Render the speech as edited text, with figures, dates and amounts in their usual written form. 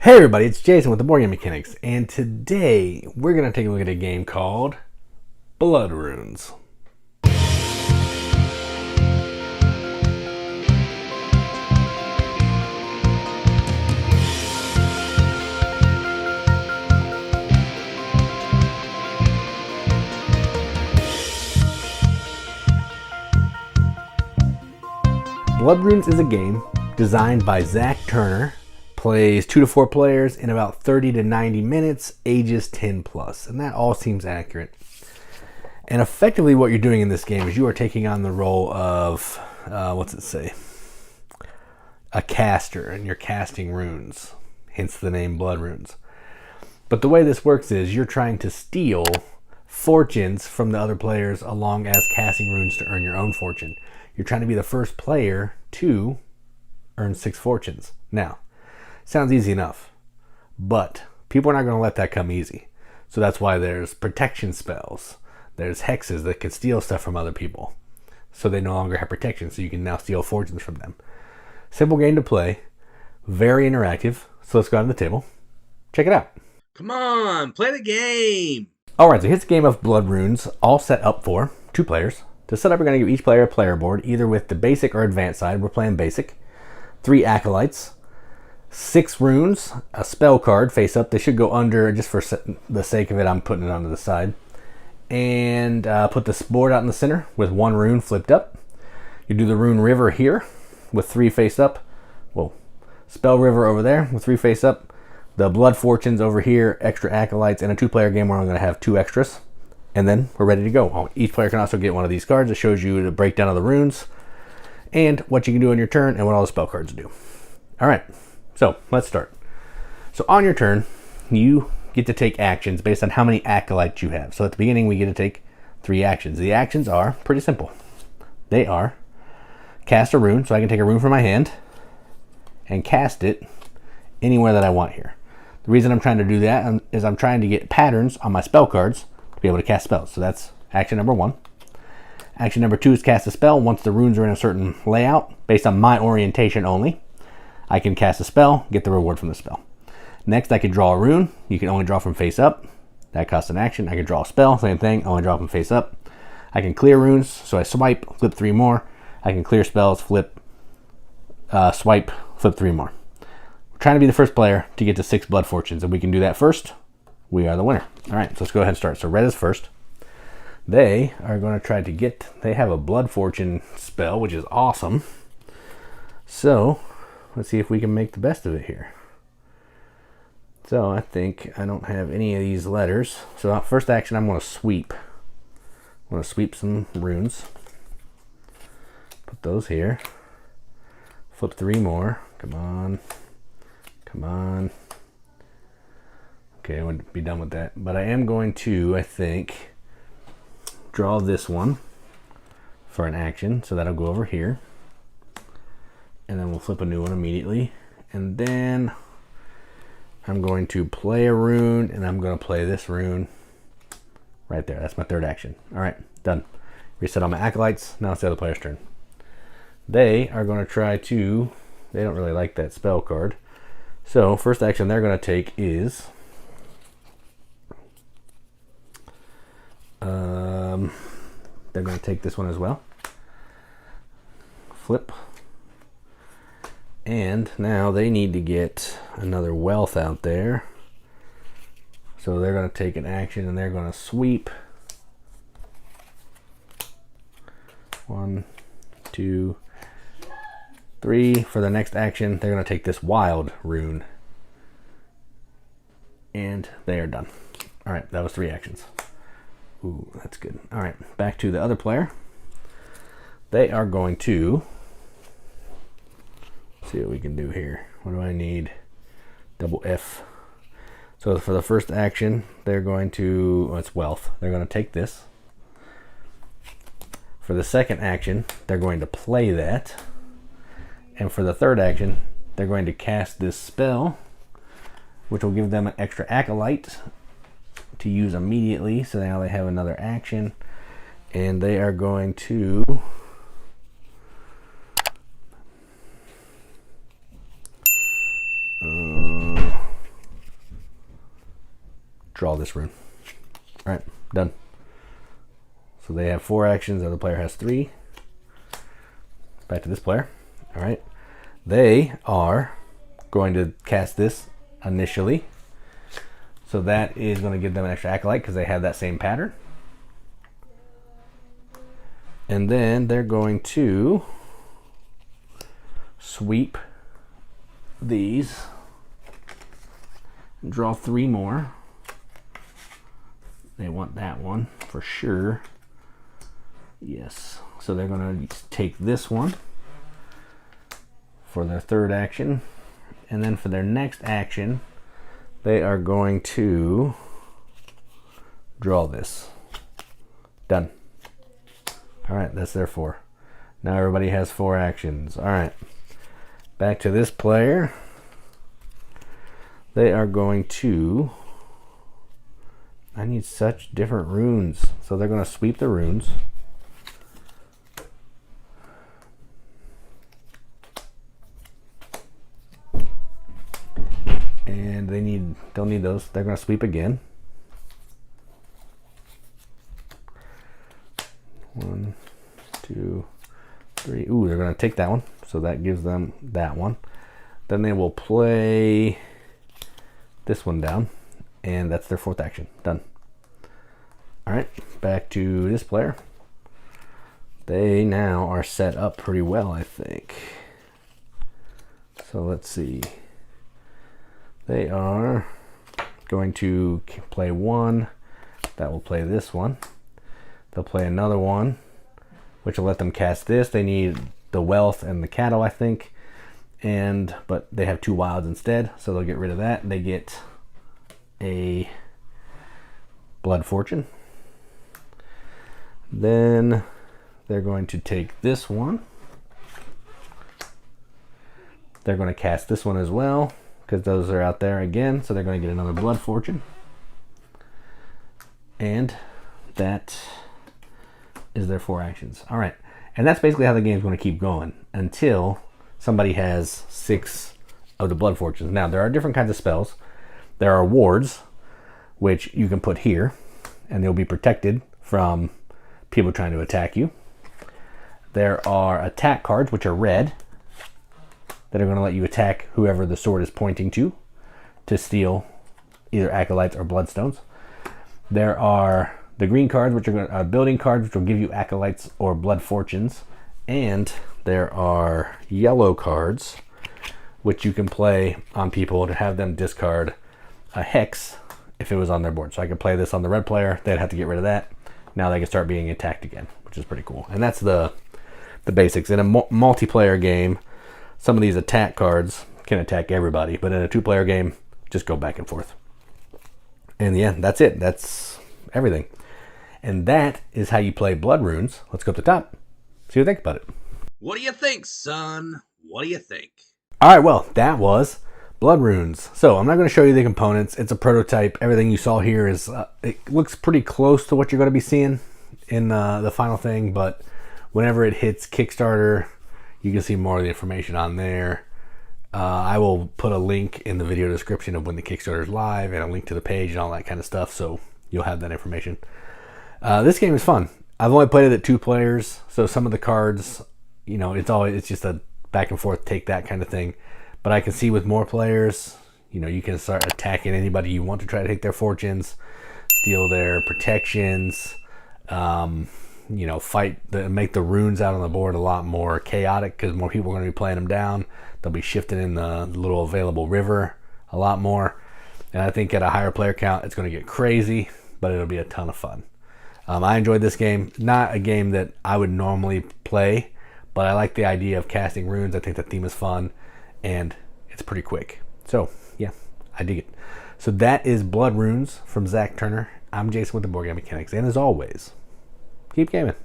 Hey everybody, it's Jason with the Boardgame Mechanics, and today we're going to take a look at a game called BloodRunes. BloodRunes is a game designed by Zach Turner, plays 2 to 4 players in about 30 to 90 minutes, ages 10 plus, and that all seems accurate. And effectively what you're doing in this game is you are taking on the role of, a caster, and you're casting runes, hence the name BloodRunes. But the way this works is you're trying to steal fortunes from the other players along as casting runes to earn your own fortune. You're trying to be the first player to earn 6 fortunes. Now, sounds easy enough, but people are not going to let that come easy. So that's why there's protection spells. There's hexes that can steal stuff from other people. So they no longer have protection, so you can now steal fortunes from them. Simple game to play, very interactive. So let's go on to the table. Check it out. Come on, play the game. Alright, so here's a game of BloodRunes, all set up for 2 players. To set up, we're going to give each player a player board, either with the basic or advanced side. We're playing basic. 3 Acolytes. 6 runes, a spell card face up. They should go under, just for the sake of it, I'm putting it onto the side. And put this board out in the center with 1 rune flipped up. You do the rune river here with 3 face up. Whoa. Spell river over there with 3 face up. The blood fortunes over here, extra acolytes, and a 2-player game where I'm going to have 2 extras. And then we're ready to go. Each player can also get one of these cards that shows you the breakdown of the runes and what you can do on your turn and what all the spell cards do. All right. So let's start. So on your turn, you get to take actions based on how many acolytes you have. So at the beginning, we get to take 3 actions. The actions are pretty simple. They are cast a rune, so I can take a rune from my hand and cast it anywhere that I want here. The reason I'm trying to do that is I'm trying to get patterns on my spell cards to be able to cast spells. So that's action number 1. Action number 2 is cast a spell once the runes are in a certain layout based on my orientation only. I can cast a spell, get the reward from the spell. Next, I can draw a rune. You can only draw from face up. That costs an action. I can draw a spell, same thing, only draw from face up. I can clear runes, so I swipe, flip 3 more. I can clear spells, swipe, flip 3 more. We're trying to be the first player to get to 6 blood fortunes. If we can do that first, we are the winner. All right, so let's go ahead and start. So red is first. They are going to try to get, they have a blood fortune spell, which is awesome. So let's see if we can make the best of it here. So I think I don't have any of these letters. So first action, I'm going to sweep. I'm going to sweep some runes. Put those here. Flip 3 more. Come on. Come on. Okay, I would be done with that. But I am going to, I think, draw this one for an action. So that'll go over here. And then we'll flip a new one immediately. And then I'm going to play a rune, and I'm going to play this rune right there. That's my third action. All right, done. Reset all my acolytes. Now it's the other player's turn. They are going to try to, they don't really like that spell card. So first action they're going to take is they're going to take this one as well. Flip. And now they need to get another wealth out there. So they're going to take an action and they're going to sweep. 1, 2, 3. For the next action, they're going to take this wild rune. And they are done. All right, that was 3 actions. Ooh, that's good. All right, back to the other player. They are going to see what we can do here. What do I need? Double F. So for the first action, they're going to, it's wealth. They're going to take this. For the second action, they're going to play that. And for the third action, they're going to cast this spell, which will give them an extra acolyte to use immediately. So now they have another action. And they are going to draw this rune. All right, done. So they have 4 actions, the other player has 3. Back to this player. All right, they are going to cast this initially. So that is going to give them an extra Acolyte because they have that same pattern. And then they're going to sweep these and draw 3 more. They want that one for sure. Yes. So they're going to take this one for their 3rd action. And then for their next action, they are going to draw this. Done. All right, that's their 4. Now everybody has 4 actions. All right, back to this player. They are going to, I need such different runes. So they're going to sweep the runes. And they'll need those. They're going to sweep again. 1, 2, 3. Ooh, they're going to take that one. So that gives them that one. Then they will play this one down. And that's their 4th action. Done. All right, back to this player. They now are set up pretty well, I think. So let's see. They are going to play 1. That will play this one. They'll play another one, which will let them cast this. They need the wealth and the cattle, I think. But they have 2 wilds instead, so they'll get rid of that. They get a blood fortune. Then they're going to take this one. They're going to cast this one as well, because those are out there again, so they're going to get another blood fortune. And that is their 4 actions. All right, and that's basically how the game's going to keep going until somebody has 6 of the blood fortunes. Now, there are different kinds of spells. There are wards, which you can put here, and they'll be protected from people trying to attack you. There are attack cards, which are red, that are going to let you attack whoever the sword is pointing to steal either acolytes or bloodstones. There are the green cards, which are building cards, which will give you acolytes or blood fortunes. And there are yellow cards, which you can play on people to have them discard a hex if it was on their board. So I could play this on the red player. They'd have to get rid of that. Now they can start being attacked again, which is pretty cool. And that's the basics. In a multiplayer game, some of these attack cards can attack everybody, but in a 2-player game, just go back and forth. And yeah, that's it. That's everything. And that is how you play BloodRunes. Let's go up the top. See what you think about it. What do you think, son? What do you think? All right, well, that was BloodRunes. So I'm not going to show you the components. It's a prototype. Everything you saw here is, it looks pretty close to what you're going to be seeing in the final thing, but whenever it hits Kickstarter, you can see more of the information on there. I will put a link in the video description of when the Kickstarter is live and a link to the page and all that kind of stuff, so you'll have that information. This game is fun. I've only played it at 2 players, so some of the cards, you know, it's just a back and forth, take that kind of thing. But I can see with more players, you know, you can start attacking anybody you want to try to take their fortunes, steal their protections, you know, make the runes out on the board a lot more chaotic because more people are going to be playing them down. They'll be shifting in the little available river a lot more. And I think at a higher player count, it's going to get crazy, but it'll be a ton of fun. I enjoyed this game. Not a game that I would normally play, but I like the idea of casting runes. I think the theme is fun, and it's pretty quick. So, yeah, I dig it. So that is BloodRunes from Zach Turner. I'm Jason with the Boardgame Mechanics, and as always, keep gaming.